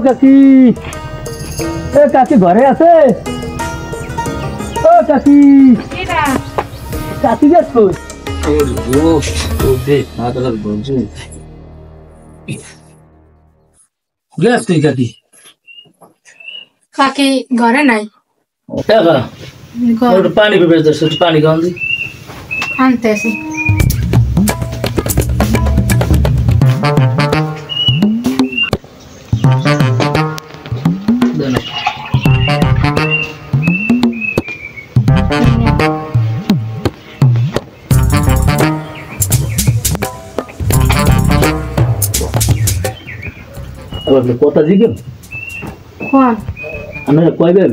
কাকি এ কাকি ঘরে আছে ও কাকি কাকি গেছ কই ও দে না তো বলছি গেছ তুই কাকি কাকি ঘরে নাই টাকা একটু পানি পেপে দে একটু পানি খাওয়ান দি আনতে আসি কথা জিজ্ঞেস কোন আমরা কয় ভাই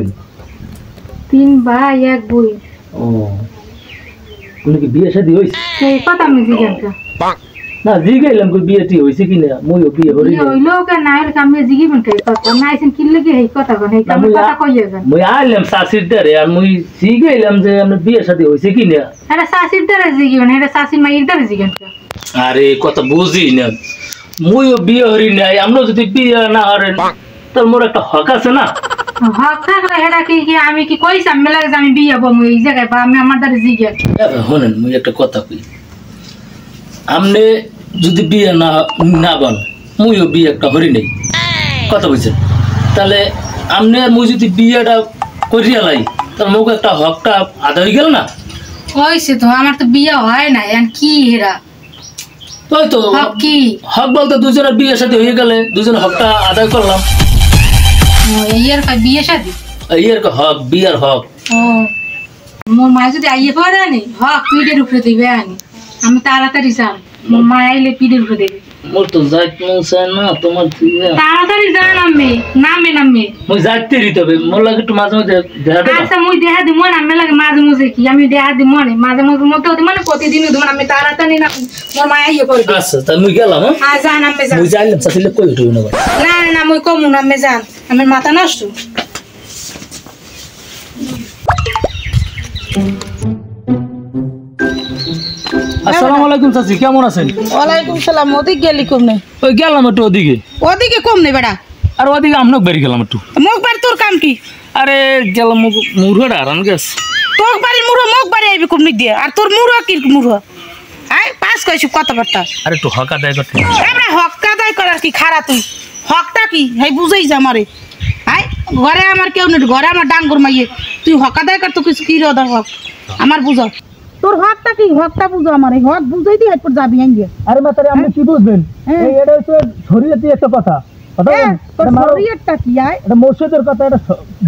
3 ভাই 1 বোন ও তুমি কি বিয়ে শাদী হইছে সেই কথা আমি জিজ্ঞাসা না জিগাইলাম কই বিয়েটি হইছে কিনা মইও বিয়ে করি না হইলো কে না হইলো আমি জিগিবেন কে কথা না আইছেন কি লাগি এই কথা কোন এই কথা কইয়া যান মই আইলাম শাশির দারে আর মই জিগাইলাম যে আমরা বিয়ে শাদী হইছে কিনা আরে শাশির দারে জিগিবেন এটা শাশির মাইর দারে জিজ্ঞাসা আরে কথা বুঝি না মইও বিয়ে হরি নাই আমরা যদি বিয়ে না হরেন তার মোর একটা হক আছে না হক থাকলে হেডা কি কি আমি কি কইছাম মেলা যে আমি বিয়ে হবো এই জায়গায় বা আমি আমার দারে জিজ্ঞাসা শুনেন মই একটা কথা কই আমনে যদি বিয়ে না না বল মইও বিয়ে একটা হরি নাই কথা বুঝছেন তাহলে আমনে আর মই যদি বিয়েটা করিয়া লাই তার মোক একটা হকটা আদায় হয়ে গেল না হইছে তো আমার তো বিয়ে হয় না এন কি হেরা ওই তো হক কি হক বলতে দুজনের বিয়ের সাথে হয়ে গেলে দুজনের হকটা আদায় করলাম এই আর কই বিয়ে শাদি এই আর হক বিয়ের হক ও মোর মা যদি আইয়ে পড়ে আনি হক পিঠের উপরে দিবে আনি আমি তাড়াতাড়ি যাম মোর মা আইলে পিঠের উপরে দেবে মোর তো যাইতে মন চায় না তোমার তাড়াতাড়ি যান আমি নামে মই যাইতে দিতে হবে মোর লাগে একটু মাঝে মাঝে দেখা দেবা আচ্ছা মুই দেহা দিব না আমি লাগে মাঝে মাঝে কি আমি দেহা দিব না মাঝে মাঝে মতো দিব না প্রতিদিন দিব না আমি তাড়াতাড়ি না মোর মা আইয়ে পড়বে আচ্ছা তাই মই গেলাম হ্যাঁ যান আমি যান মই যাইলাম চাইলে কই উঠবে না না না মুই কমু না আমি যান আমার মাথা নষ্ট আসসালামু আলাইকুম চাচি কেমন আছেন ওয়ালাইকুম সালাম ওদিকে গেলি কম নেই ওই গেলাম একটু ওদিকে ওদিকে কম নেই বেড়া আর ওদিকে আমনক বেরি গেলাম একটু মুখ বাড়ি তোর কাম কি আরে গেলাম মুরগা আরাম গেছে তোর বাড়ি মুড়ো মুখ বাড়ি আইবি কম নিক দিয়ে আর তোর মুড়ো কি মুড়ো আই পাস কইছি কথাবার্তা আরে একটু হক আদায় করতে আমরা হক আদায় করার কি খারা তুই হকটা কি হেই বুঝাই যা আমারে আই ঘরে আমার কেউ নেই ঘরে আমার ডাঙ্গর মাইয়ে তুই হক আদায় কর তো কিছু কি রদা হক আমার বুঝো তোর হকটা কি হকটা বুঝো আমার এই হক বুঝাই দি এরপর যাবি আইগে আরে মাতারে আপনি কি বুঝবেন এই এটা হচ্ছে শরীয়তি একটা কথা তোর শরীয়তটা কি আয় এটা মসজিদের কথা এটা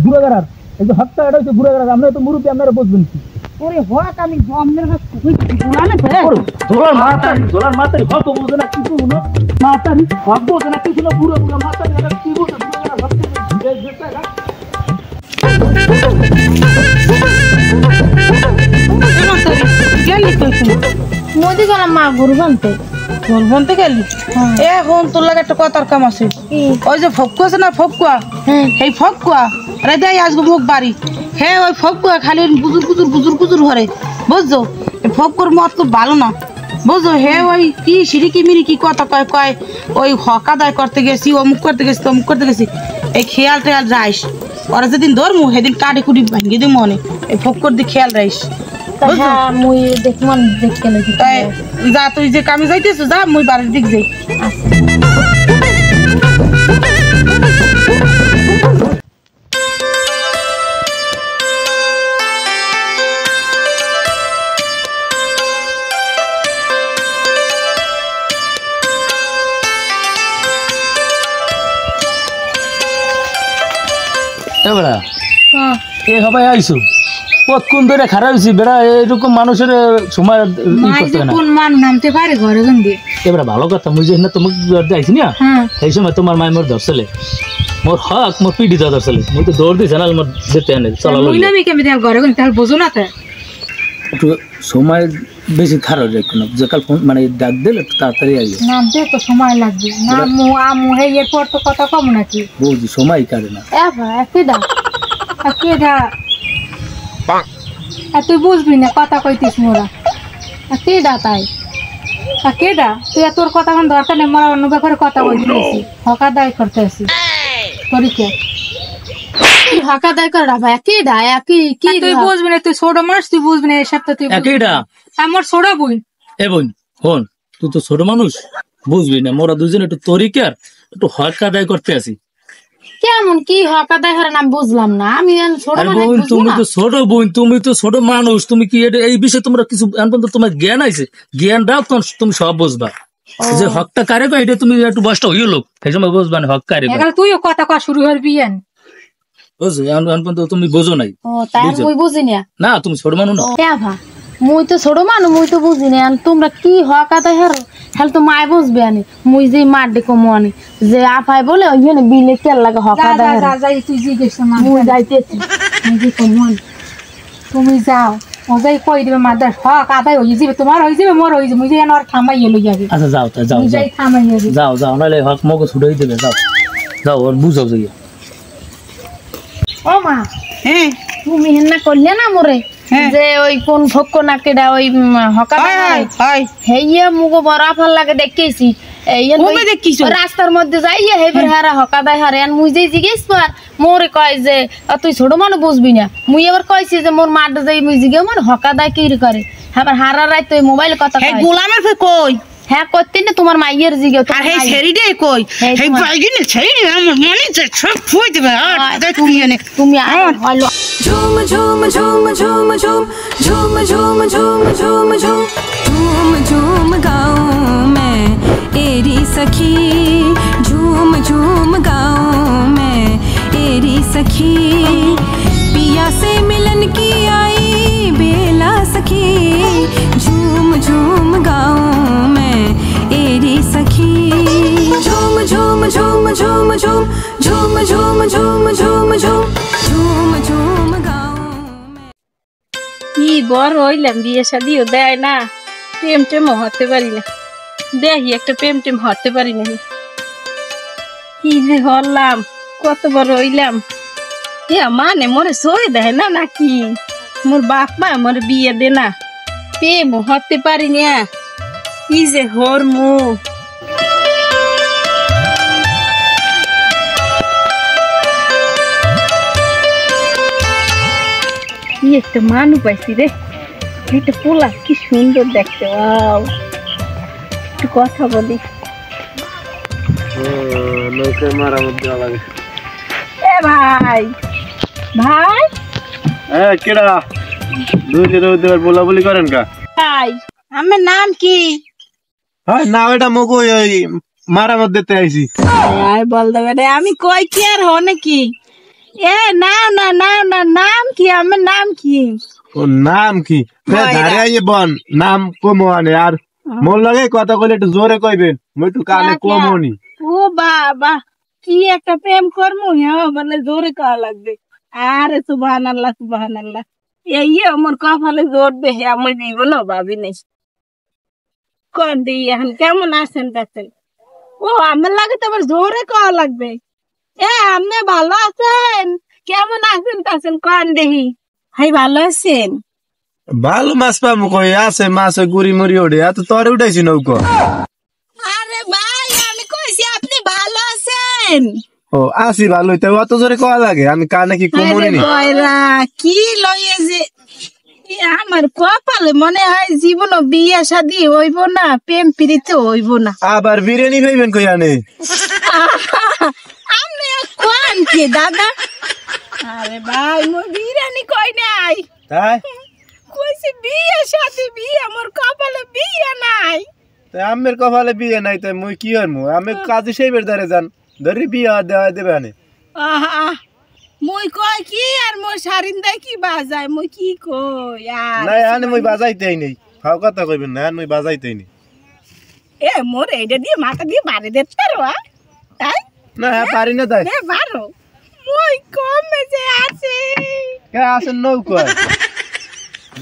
গুরাগার এই যে হকটা এটা হচ্ছে গুরাগার আমরা তো মুরুবি আপনারা বুঝবেন কি ওরে হক আমি জমের হাত কইছি বুঝানে তো দোলার মাতারি হক বুঝে না কিছু না মাতারি হক বুঝে না কিছু না পুরো পুরো মাতারি এটা কি বুঝে গুরাগার হক মোদি গেলাম মা গরু বানতে বলতে গেলি এখন তোর লাগে একটা কথার কাম আছে ওই যে ফকুয়া আছে না ফকুয়া এই ফকুয়া রাইদাই আসবো মুখ বাড়ি হ্যাঁ ওই ফকুয়া খালি বুজুর ঘরে বুঝছো এই ফকুর মত তো ভালো না বুঝছো হ্যাঁ ওই কি সিঁড়ি মিরি কি কথা কয় কয় ওই হক আদায় করতে গেছি অমুক করতে গেছি তমুক করতে গেছি এই খেয়াল টেয়াল রাইস ওরা যেদিন ধরমু সেদিন কাটি কুটি ভাঙ্গি দিই মনে এই ফকুর দিয়ে খেয়াল রাইস মুই দেখমান দেখতে লাগি যা তুই যে কামে যাইতেছ যা মুই বাড়ির দিক যাই বেড়া এ সবাই আইসো কতক্ষণ ধরে খারাপ হয়েছি বেড়া এরকম মানুষের সময় কোন মান নামতে পারে ঘরে গন্দি এবার ভালো কথা মুই যে তোমাকে আইছি না সেই সময় তোমার মায় মোর ধরছিলে মোর হক মোর পিঠি ধরছিলে মুই তো দৌড় দিছে না মোর যেতে আনে চলালো আমি কেমন ঘরে গন্দি তাহলে বোঝো না তো একটু সময় বেশি খারাপ রেখো না যে কাল ফোন মানে ডাক দিলে একটু তাড়াতাড়ি আইও নামতে তো সময় লাগবে না আমু হে এরপর তো কথা কম নাকি বৌদি সময় কাটে না একেডা তুই বুঝবি না কথা কইতিস মোরা কেডা তাই কেডা তুই তোর কথা কোন দরকার নেই মোরা অন্য ব্যাপারে কথা বলতেছি হকা দায় করতে আসি তরিকা কি হকা দাই কর ভাই কি ডায়া কি কি তুই বুঝবি না, তুই ছোট মানুষ, তুই বুঝবি না এই সপ্তাহ তুই একইটা আমার ছোট বই এ বোন হন, তুই তো ছোট মানুষ বুঝবি না, মোরা দুজন একটু তরিকার একটু হক আদায় করতে আসি। কেমন কি হকা দাই করেন আমি বুঝলাম না, আমি ছোট আরে মানুষ বোন বুঝবো তুমি না। তো ছোট বোন, তুমি তো ছোট মানুষ, তুমি কি এই বিষয়ে তোমরা কিছু তোমার জ্ঞান আছে, জ্ঞান দাও তুমি সব বুঝবা। যে হকটা কারে বা এটা তুমি একটু বয়সটা হইও লোক সেই সময় বুঝবা না হক কারে বা। এখানে তুইও কথা কয়া শুরু করবি বুঝছো তুমি বোঝো নাই। ও তাই মুই বুঝি না। না তুমি ছোট মানুষ না। ভা মুই তো ছোট মানুষ, মুই তো বুঝি না। তোমরা কি হকা দাই হারো হেল তো মায় বুঝবে আনি, মুই যে মার ডে কমো আনি যে আপাই বলে ওইখানে বিলে তেল লাগে হকা দাই হারো। যাই তুই জিজ্ঞেস না, মুই যাইতেছি। তুমি যাও ও যাই কই দিবে মাদার হক আদায় হয়ে যাবে, তোমার হয়ে যাবে, মোর হয়ে যাবে, মুই যাই আর থামাইয়ে লই যাবে। আচ্ছা যাও তাই যাও মুই যাই থামাইয়ে যাবে। যাও যাও নাহলে হক মগজ ছুটাই দেবে। যাও যাও ওর বুঝাও যাইয়া। ও মা হ্যাঁ তুমি হেন্না করলে না মোরে হ্যাঁ। যে ওই কোন ভক্ক না কেডা ওই হকা দাই হয় হয় হেইয়া মুগো বড় আফাল লাগে দেখেছি। কবে দেখিছো? রাস্তার মধ্যে যাইয়া হেবার হারা হকা দাই হারে আর মুই যে জিজ্ঞেস পার মোরে কয় যে তুই ছোট মানুষ বুঝবি না। মুই এবার কইছি যে মোর মাঠ যাই মুই জিগে মানে হকা দাই কি করে আবার হারা রাত তুই মোবাইল কথা এই কয়। গোলামের ফে কই হ্যাঁ করতে না তোমার মাইয়ের জিগে আর হে ছেড়ি দে কই এই এই তোমার- বাইগিনে ছেড়ি দে আমার মনে যে সব ফুই দেবে আর দেখ কি জানে তুমি হলো झूम झूम झूम झूम झूम झूम झूम झूम झूम झूम झूम झूम गाऊं मैं तेरी सखी झूम झूम गाऊं मैं तेरी सखी पिया से मिलन की आई बेला सखी झूम झूम गाऊं मैं तेरी सखी झूम झूम झूम झूम झूम झूम झूम झूम झूम झूम झूम झूम गाऊं मैं কি বড় হইলাম, বিয়ে শাদিও দেয় না, প্রেম টেমও হতে পারি না, দেখি একটা প্রেম টেম হতে পারি না। কি যে হলাম, কত বড় হইলাম, মানে মোরে সই দেয় না নাকি, মোর বাপ মা মোর বিয়ে দে না, প্রেম হতে পারি না, কি যে হরমু। কি একটা মানুষ পাইছি রে, একটা পোলা কি সুন্দর দেখতে, ওয়াও, একটু কথা বলি। এ ভাই ভাই কেডা বলা বলি করেন কা? ভাই আমার নাম কি? হ্যাঁ না ওটা মগু ওই মারা মধ্যে আইছি। বল দেবে রে, আমি কই কি আর হ নাকি? এ না না না না, নাম কি? আমার নাম কি? ও নাম কি? ধারে আইয়ে বন নাম কমো আনে আর মোর লাগে কথা কইলে একটু জোরে কইবেন, মই একটু কানে কমনি। ও বাবা, কি একটা প্রেম করমু, হ্যাঁ মানে জোরে কাওয়া লাগবে। আরে সুবহানাল্লাহ সুবহানাল্লাহ, এই আমার কপালে জোর দে, আমি জীবন ভাবি নাই। কোন দি এখন কেমন আছেন দেখেন? ও আমার লাগে তো আবার জোরে কাওয়া লাগবে। এ আপনি ভালো আছেন? কেমন আছেন তাছেন কোন দেহি? হাই ভালো আছেন? ভালো মাছ পাবো কই? আছে মাছ গুড়ি মুড়ি ওঠে, এত তরে উঠাইছি নৌকো। আরে ভাই আমি কইছি আপনি ভালো আছেন? ও আসি ভালোই, তাই অত জোরে কওয়া লাগে? আমি কানে কি কমনি নি? কয়রা কি লইয়ে যে আমার কপালে মনে হয় জীবন বিয়ে শাদী হইব না, প্রেম প্রীতি হইব না। আবার বিরিয়ানি খাইবেন কই আনে? আমি কোন কি দাদা? আরে ভাই মো বিরিয়ানি কই নাই, তাই কইছি বিয়ে শাদী, বিয়ে আমার কপালে বিয়ে নাই। তাই আমের কপালে বিয়ে নাই, তাই মুই কি হইমু? আমি কাজী সাহেবের দ্বারে যান, ধরি বিয়ে দেওয়া দেবে আনে। আহা মই কই কি আর মোর সারিন্দা কি বাজায়, মই কি কই আর নাই আনে মুই বাজাইতেই নেই, ফাও কথা কইবেন না, মুই বাজাইতেই নেই। এ মোর এইটা দিয়ে মাথা দিয়ে বাড়ি দিতে পারো? তাই না হ্যাঁ পারি না তাই। এ পারো, মই কমে যে আছে। কে আসেন নৌকো?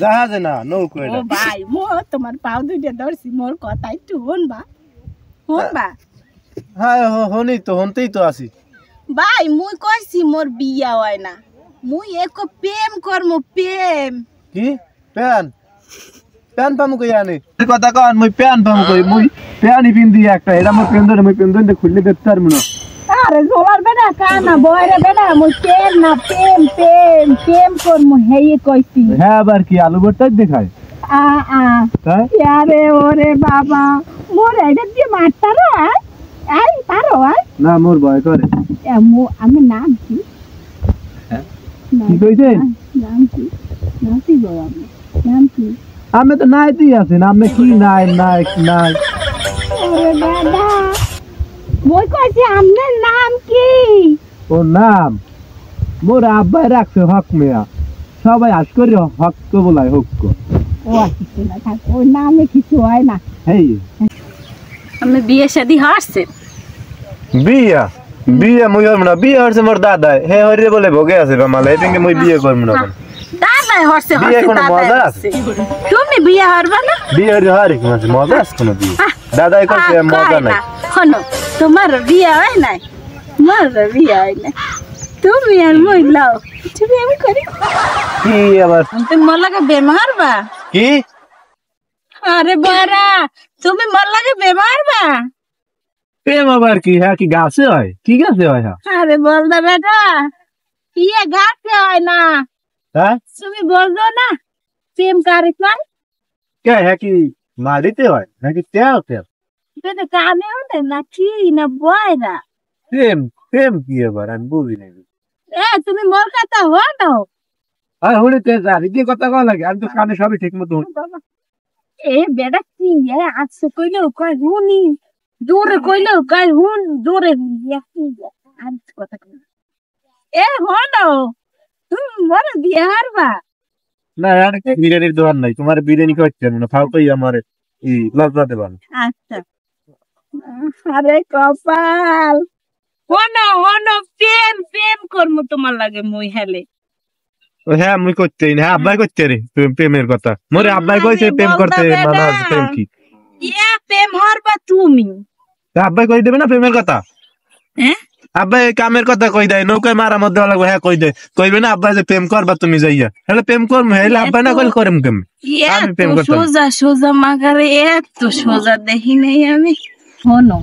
জাহাজে না নৌকো ও এটা। ভাই মো তোমার পাও দুইটা ধরছি, মোর কথা একটু হনবা হনবা। হ্যাঁ হনি তো, হনতেই তো আসি। ভাই মুই কইছি মোর বিয়া হয় না, মুই এক প্রেম করমু, প্রেম। কি প্যান প্যান পামু কই আনে? কথা কন মুই প্যান পামু কই? মুই প্যানই পিন্দি একটা, এটা মোর পেন ধরে, মুই পেন ধরে খুললে দেখতে পারমু না। আরে জোলার বেটা কানা বয়রে বেটা মই প্রেম না প্রেম প্রেম প্রেম করমু হেই কইছি হ্যাঁ আবার কি আলু ভর্তা দেখায় আ আ হ্যাঁ আরে ওরে বাবা মোর এটা দিয়ে মারতারো আই পারো না মোর ভয় করে আমি নাম কি কি কইছেন নাম কি গো নাম কি আমি তো নাইতেই আছি না আপনি কি নাই নাই নাই ওরে দাদা মই কইছি আপনার নাম কি ও নাম মোর আব্বাই রাখছে হক মিয়া সবাই আজ করে হক কো বলাই হক কো ও কিছু না থাক ওই নামে কিছু হয় না হেই আমি বিয়ে শাদী হাসছে বিয়া বিয়া মুই হরম না বিয়া হরছে মোর দাদা হে হরে বলে ভোগে আছে বামালে এদিকে মুই বিয়ে করব না দাদা হরছে বিয়ে হরছে কোনো মজা দাদা আছে তুমি বিয়ে হারবা না বিয়ে হরে হারি কোন মজা আছে কোন বিয়ে দাদাই কইছে মজা নাই শোনো তোমার বিয়ে হয় নাই মোর বিয়ে হয় না তুমি আর মই লাও তুমি আমি করি কি আবার তুমি মোর লাগে বেমার বা কি আরে বারা তুমি মোর লাগে বেমার বা প্রেম আবার কি হ্যাঁ কি গাছে হয় কি গাছে হয় হ্যাঁ আরে বল দা বেটা ইয়ে গাছে হয় না হ্যাঁ তুমি বলছো না প্রেম কারিত না কে হ্যাঁ কি মারিতে হয় নাকি তেল তেল বেটা কানে ওঠে না কি না বয় না প্রেম প্রেম কি আবার আমি বুঝি নাই তুমি মোর কথা হো না আর হলে তে জানি কি কথা কওয়া লাগে আমি তো কানে সবই ঠিক মতো এ বেটা কি আজকে কইলো কয় হুনি দূরে কইলো কয় হুন দূরে আর কথা কই এ হলো তুমি মোর বিয়ে হারবা না আর বিরিয়ানির দোকান নাই তোমার বিরিয়ানি খাওয়াচ্ছেন না ফাও কই আমার এই লজ্জা দেবান আচ্ছা আরে কপাল হনো প্রেম প্রেম করমু তোমার লাগে মই হেলে হ্যাঁ মুই করতে না আব্বাই করতে রে প্রেমের কথা মোরে আব্বাই কইছে প্রেম করতে মানা প্রেম কি ইয়া প্রেম হারবা তুমি আব্বাই কই দেবে না প্রেমের কথা হ্যাঁ আব্বাই কামের কথা কই দেয় নৌকায় মারা মধ্যে লাগবে হ্যাঁ কই দেয় কইবে না আব্বাই যে প্রেম করবা তুমি যাইয়া হলে প্রেম করম হেলে আব্বাই না কইলে করেম কেম আমি প্রেম করতাম সোজা সোজা মাগারে এত সোজা দেখি নাই আমি হনো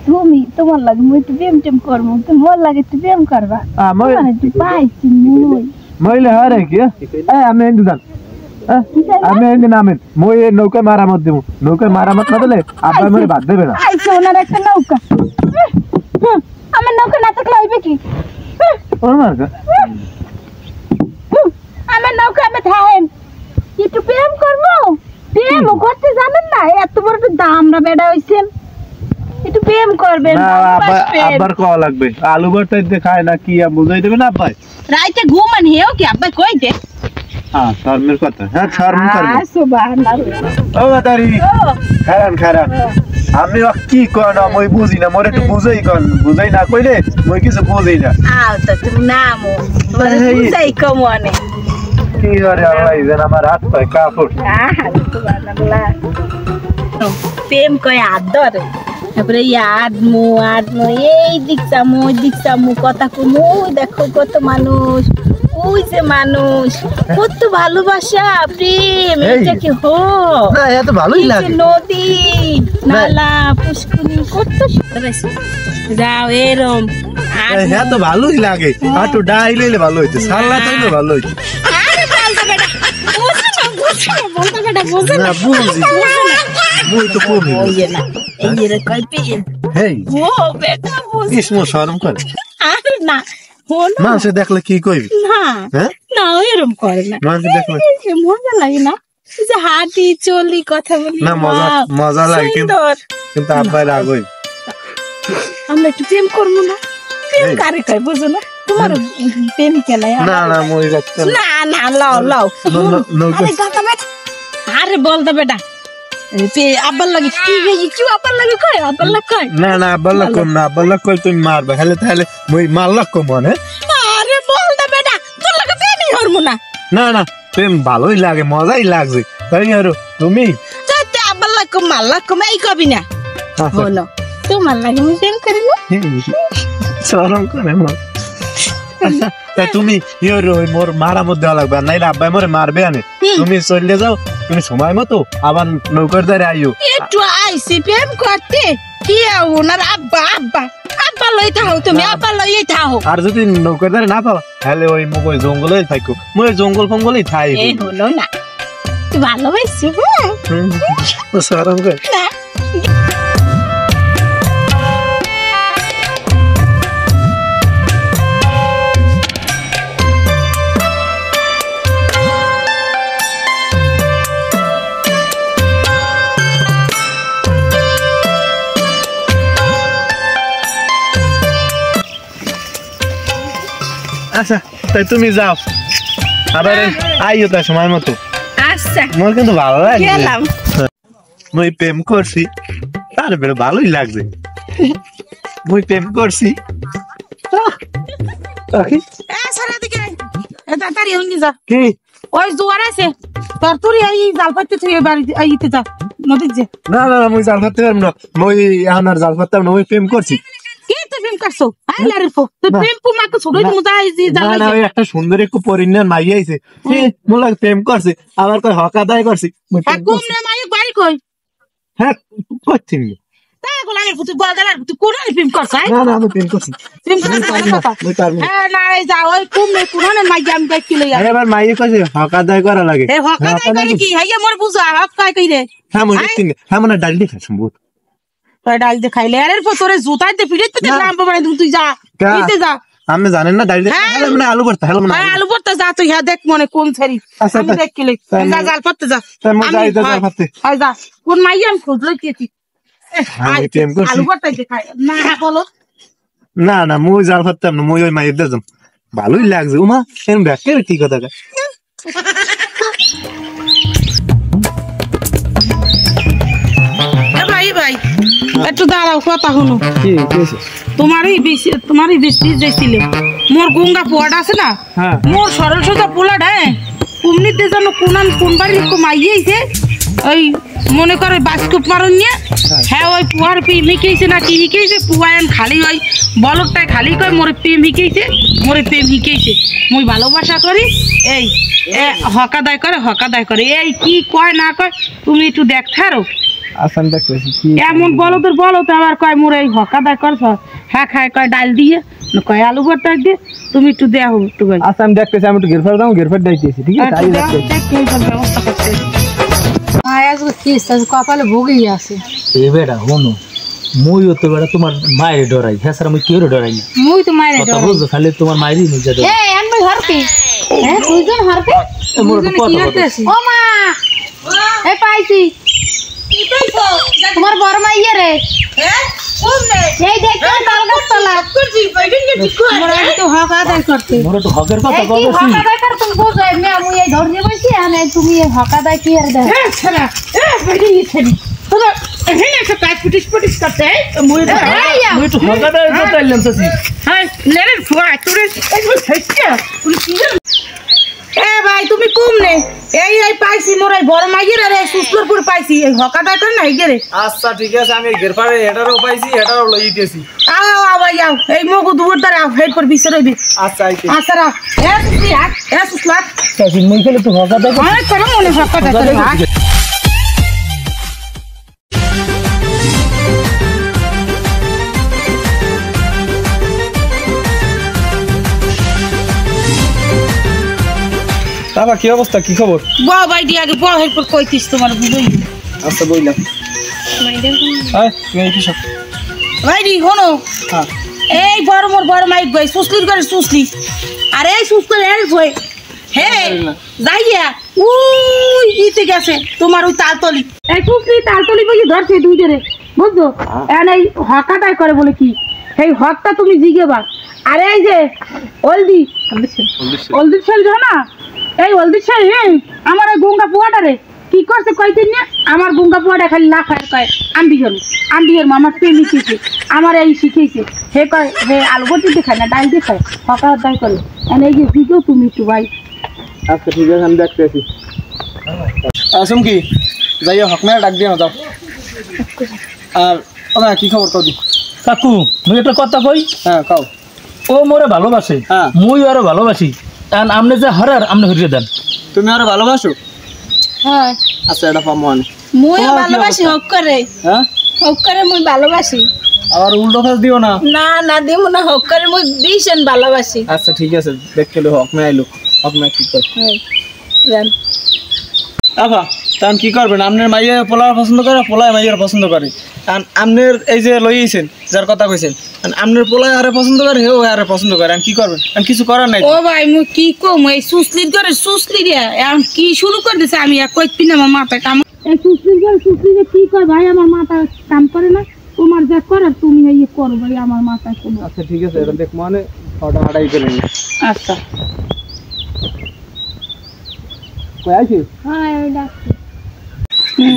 তুমি তোমার লাগে মই তো প্রেম টেম করবো তোমার লাগে তো প্রেম করবা মই মানে তুই পাইছি মই মইলে হারে কি আমি এন্ড দান আমি এন্ড নামে মই নৌকায় মারা মত দেব নৌকায় মারা মত না দিলে আব্বাই মরে বাদ দেবে না আই সোনার একটা নৌকা আমার নৌকা না থাকলে হইবে কি ওর মার আমার নৌকা আমি থাকেন একটু প্রেম করবো প্রেম করতে জানেন না এত বড় দামরা বেড়া হইছেন একটু প্রেম করবেন না আব্বার কওয়া লাগবে আলু ভর্তা খায় না কি বুঝাই দেবে না আব্বাই রাইতে ঘুমান হেও কি আব্বা কই দে হ্যাঁ শর্মের কথা হ্যাঁ শর্ম করবে সুবহানাল্লাহ ও দাদারি খারান খারান আমি কি কোন মই বুঝি না মোরে একটু বুঝাই কোন বুঝাই না কইলে মই কিছু বুঝি না আও তো তুমি নামো মানে বুঝাই কমনে কি করে আল্লাহ ইজান আমার হাত পায় কাপড় সুবহানাল্লাহ প্রেম কয় আদর তারপরে আদমু এই দিক চামু কথা কমু দেখো কত মানুষ ওই যে মানুষ কত ভালোবাসা প্রেম এটা কি হো না এত ভালোই লাগে নদী নালা পুষ্করিণী কত সুন্দর আছে যাও এরম হ্যাঁ তো ভালোই লাগে একটু ডাই লইলে ভালো হইতো সাল্লা তাইলে ভালো হইতো আরে বলতে বেটা বলতে বেটা বুঝে না বুঝি মুই তো কবি ওই না এই রে কই পেন হেই ও বেটা বুঝ ইসমো শরম করে আরে না হল মানুষ দেখলে কি কইবি না হ্যাঁ না এরকম করে না মানুষ দেখলে মজা লাগে না যে হাঁটি চলি কথা বলি না মজা লাগে কিন্তু আব্বাই রাগ হই আমরা একটু প্রেম করবো না প্রেম কারে কয় বুঝো না তোমার প্রেমিকা নাই না না মই রাখতাম না না লাও আরে গাতা বেটা আরে বল দা বেটা আব্বার লাগে কি আব্বার লাগে কয় আব্বার লাগে কয় না না আব্বাল্লাহ কম না আব্বাল্লাহ কই তুমি মারবা খালি তাহলে মই মারলাক কম মানে আরে বল দা বেটা তোর লাগে প্রেমই হরমু না না না প্রেম ভালোই লাগে মজাই লাগছে তাই আর তুমি তাতে আব্বার লাগে মারলাক কম এই কবি না বলো তোমার লাগে আমি প্রেম করি না শরম করে মা তা তুমি ইয়োর ওই মোর মারা মধ্যে লাগবে নাইলে আব্বাই মোরে মারবে আনে তুমি চলে যাও তুমি সময় মতো আবার নৌকার দ্বারে আইও একটু আইসি প্রেম করতে কি ওনার আব্বা আব্বা লই থাও তুমি আব্বা লই থাও আর যদি নৌকাদারে না পাও তাহলে ওই মুখ ওই জঙ্গলে থাকো মুই ওই জঙ্গল ফঙ্গলেই থাই এই হলো না তুই ভালোবাসি সরম করে না আচ্ছা তাই তুমি যাও আবার আইও তার সময় মতো আচ্ছা মোর কিন্তু ভালো লাগে গেলাম মুই প্রেম করছি তার বের ভালোই লাগছে মুই প্রেম করছি সারা দিকে তাড়াতাড়ি হইনি যা কি ওই জোয়ার আছে তোর তোর এই জাল পাইতে তুই বাড়িতে আইতে যা নদীর যে না না মুই জাল পাততে পারবো না মুই এখন আর জাল পাততাম না মুই প্রেম করছি কি তুই প্রেম করছো আইলারে ফো তুই প্রেম পুমাকে ছড়ই দিমু যা এই না জাল না ওই একটা সুন্দর একটু পরিণাম মাই আইছে মোলা প্রেম করছে আবার কই হক আদায় করছি মুই প্রেম কুম করছি। না মাইক বাড়ি কই হ্যাঁ করছি তা গোলামের পুতুল বলগালার তুই কোন প্রেম করছ না না আমি প্রেম করছি প্রেম করছ মুই পারবো না। হ্যাঁ না এই যা ওই কুম নে কোন না মাই আমি দেখি লই আরে এবার মাইয়ে কইছে হক আদায় করা লাগে এ হক না কই কি হাইয়া মোর বুঝা হক কই কই রে হ্যাঁ মুই দেখছি হ্যাঁ মানে ডাল দিয়ে খাইছি বহুত তুই ডাল দে খাইলে আরে তোরে জুতাইতে পিড়িতে না। নাম বানাই তুই যা কা? দিতে যা আমি জানেন না ডাল দিয়ে হ্যাঁ। হ্যাঁ মানে আলু ভর্তা হলো না হ্যাঁ আলু ভর্তা যা তুই হ্যাঁ দেখ মনে কোন ছাড়ি আচ্ছা, আমি তাই- দেখিলে তাই যা আমি- জাল পাততে যা তাই মই আমি- যাই তো জাল হয়, পাততে। হয় যা কোন মাইয়া আমি খোঁজ লই কি আমি প্রেম করছি। আলু ভর্তা খাই না বলো না না মুই জাল পাততাম না মুই ওই মাইয়ের দাম ভালোই লাগছে উমা এরম ব্যাকের কি কথা কয়? এ ভাই একটু দাঁড়াও কথা শুনো কি হইছে তোমারই বেশি যাইছিল মোর গঙ্গা পোয়াটা আছে না হ্যাঁ। মোর সরল সোজা পোলাটা কুমনিতে যেন কোন বাড়ির মাইয়েছে ওই মনে করে বাস্কুপ মারন নিয়ে হ্যাঁ ওই পুয়ার পিম হিকেছে না কি হিকেছে পুয়ায়ন খালি ওই বলকটাই খালি কয় মোরে প্রেম হিকেছে মুই ভালোবাসা করি এই হকাদায় করে এই কি কয় না কয় তুমি একটু দেখথারো আসান দেখতেছি কি এমন বলো তো আবার কয় মোর এই হকাদায় করছ হ্যাঁ খায় কয় ডাল দিয়ে না কয় আলু ভর্তা দিয়ে তুমি একটু দেখো একটু ভাই আচ্ছা আমি দেখতেছি আমি একটু গেরফার দাম গেরফার দিতেছি ঠিক আছে তাই দেখতেছি ব্যবস্থা করতে কপালে ভোগেই আছে এ বেটা হনো মুই তো বেটা তোমার মায়ের ডরাই হ্যাঁ স্যার আমি কেউ ডরাই না মুই তো মায়ের কথা বলছো খালি তোমার মায়েরই নিজে ডরাই এই আমি হরপি হ্যাঁ দুইজন হরপি মোর দুইজনে কথা কি বলো। করতেছি ও মা এই পাইছি তোমার বড় মাইয়া রে এই দেখো তাল গাছ তলা মোর আগে তো হক আদায় করতে মোর তো হকের কথা এই কি বলছি হক আদায় কর তুমি বুঝো এমনি আমি এই ধরে বসি আর তুমি এই হক আদায় কি আর দেখ ছাড়া তোমার এখানে একটা কাজ পুটিস করতে মুই মুই তো হকাদাই বতাইলাম চাচি হ্যাঁ লেরে ফুয়া তোরে একবার ছেড়ে তুমি কি এ ভাই তুমি কম নে এই পাইছি মোর এই বড় মাইয়ের আরে সুস্লরপুর পাইছি এই হকাদায় কর না এই রে আচ্ছা ঠিক আছে আমি গেরফারে এটারও পাইছি এটারও লইতেছি আও ভাই আও এই মগু দুপুর দ্বারা হেড পর বিছরে দিবি আচ্ছা আইতে আচ্ছা রা এ সুস্লি হাট এ সুসলাট চাচি মুই খেলে তো হকাদাই অনেক করে মনে হকাদায় করে হাট বাবা কি অবস্থা কি খবর বাহ ভাই দি আগে বড় হেড পর কইতিস তোমার বুঝই আচ্ছা বইলাম হ্যাঁ তুমি এই কিসব ভাই দি হনো হ্যাঁ এই বড় মাইক ভাই সুসলির করে সুসলি আরে সুসলি এর ভাই হে যাইয়া উই ইতে গেছে তোমার ওই তালতলি এই সুসলি তালতলি বই ধরছে দুই জনে বুঝছো এন এই হকাটাই করে বলে কি এই হকটা তুমি জিগেবা আরে এই যে হলদি ছেল না এই হলদি ছেল আমার এই গঙ্গা পুয়াটা রে কি করছে কয়দিন না আমার গঙ্গা পুয়াটা খালি লাফায় কয় আন্ডিগর আমার প্রেমী শিখে আমার এই শিখেছে হে কয় হে আলু ভর্তি খায় না ডাল দিয়ে খায় হকা দায় করে এনে এই যে ভিডিও তুমি একটু ভাই আচ্ছা ঠিক আছে আমি দেখতেছি আসুন কি যাইও হকনা ডাক দিয়ে না যাও আর ওনা কি খবর কদি কাকু মুই একটা কথা কই হ্যাঁ কাও ও মোরে ভালোবাসে হ্যাঁ। মুই আরো ভালোবাসি কারণ আপনি যে হারার আপনি হরিয়ে দেন তুমি আরো ভালোবাসো হ্যাঁ আচ্ছা এটা পাবো আমি মুই তোমার কি ভালোবাসি অবস্থা? হক করে হ্যাঁ মুই ভালোবাসি আবার উল্টো ফাঁস দিও না। না না দিব না, হক করে মুই দিছেন ভালোবাসি। আচ্ছা ঠিক আছে, দেখতে লো হক মে আইলো, হক মে কি কর জান আফা। তান কি করবেন, আপনার মাইয়া পোলার পছন্দ করে, পোলায় মাইয়ার পছন্দ করে। আপনার এই যে লইয়েছেন যার কথা কইছেন, আপনার পোলায় আরে পছন্দ করে, হেও আরে পছন্দ করে, কি করবেন? কিছু করার নাই। ও ভাই মুই কি কম, এই সুসলির করে সুসলি রে এখন কি শুরু করে দিছে, আমি আর কইতি না আমার মাথা কাম। এই সুসলির করে সুসলি কি কর ভাই, আমার মাথা কাম করে না। তোমার যা করার তুমি এই করো ভাই, আমার মাথায় কোনো। আচ্ছা ঠিক আছে, এটা দেখ মানে অর্ডার হাড়াই গেলেন। আচ্ছা কই আইছিস? হ্যাঁ ডাক্তার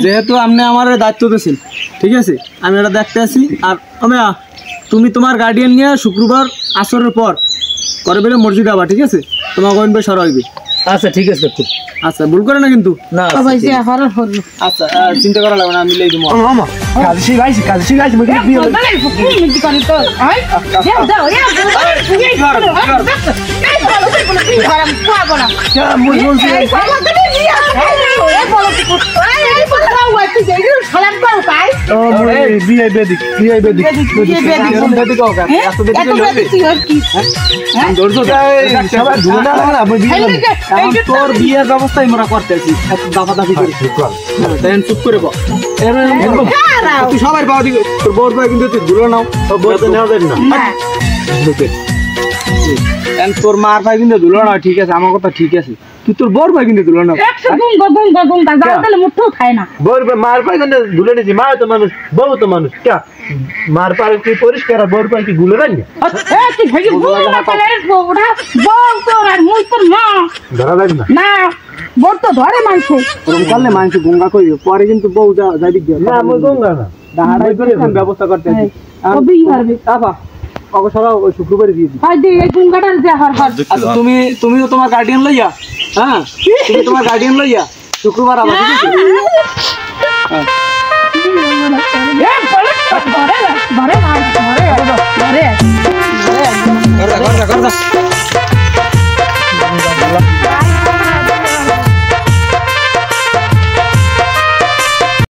যেহেতু আপনি আমার দায়িত্ব দিয়েছেন, ঠিক আছে, আমি এটা দেখতে আসি। আর অমেয়া, তুমি তোমার গার্ডিয়ান নিয়ে শুক্রবার আসরের পর করে বেলে মসজিদে আবার, ঠিক আছে? তোমার গইন ভাই সরা হইবে। আচ্ছা ঠিক আছে কাকু। আচ্ছা ভুল করে না কিন্তু। না ও ভাই যে হরর হরর আচ্ছা চিন্তা করা লাগবে না, আমি মিলাই দেবো। মামা কাজ শিখাইছি মই কিন্তু বিয়ে বলবে না ফুকুর মিটি করে তো আই যাও যাও এই ভালো তো কোনো কি করাম পাবো না। মই বলছি এই ভালো তো নিয়ে এই বলো কি এই বলো না ওই তুই যাই সালাম করো ভাই। ও মই বিয়ে বেদিক বেদিক হোক, এত বেদিক এত বেশি তুই আর কি ধরছো সবাই ধুলো না না মই বিয়ে এই যে তোর বিয়ের ব্যবস্থাই আমরা করতেছি, এত দাফাদাফি করি। তাই চুপ করে বল, তুই সবাই পাওয়া দিবি, তোর বউর ভাই কিন্তু তুই ধুলো নাও, তোর বউর তো নেওয়া যাবে না। তোর মার ভাই কিন্তু ধুলো না, ঠিক আছে, আমার কথা ঠিক আছে, তুই তোর বউর ভাই কিন্তু ধুলো না। 100 গুঙ্গা যাও তাহলে মুঠো খায় না। বোর মার পাই কিন্তু ধুলে নিছি, মা তো মানুষ, বউ তো মানুষ, কে মার পারে কি পরিষ্কার, বোর পাই কি গুলে রাখি? এই তুই ভাই বল না তাহলে বড়া বল তোর আর মুই তোর মা ধরা যাবে না। না বড় তো ধরে মাংস ওরকম করলে মানুষ গঙ্গা কইবে, পরে কিন্তু বউ যাই দিক দিয়ে না মই গঙ্গা না দাহাড়াই করে ব্যবস্থা করতেছি। কবি পারবে আফা অবসর ওই শুক্রবারে দিয়ে দিই। হয় দে এই গুঙ্গাটার যে হর হর আচ্ছা তুমিও তোমার গার্ডিয়ান লইয়া, হ্যাঁ তুমি তোমার গার্ডিয়ান লইয়া শুক্রবার আবার, ঠিক আছে? এ বলে ধরে ধরে